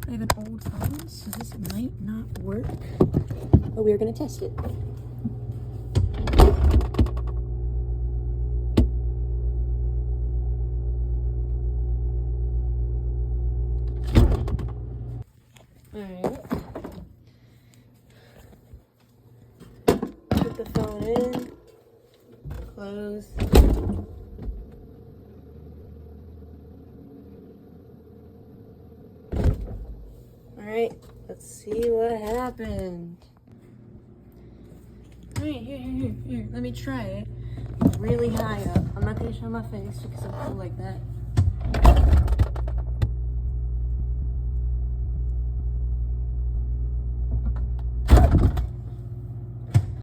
I have an old phone, so this might not work, but we're gonna test it. Alright. Put the phone in. Close. Alright, let's see what happened. Alright, here. Let me try it. Really high up. I'm not gonna show my face because I'm cool like that.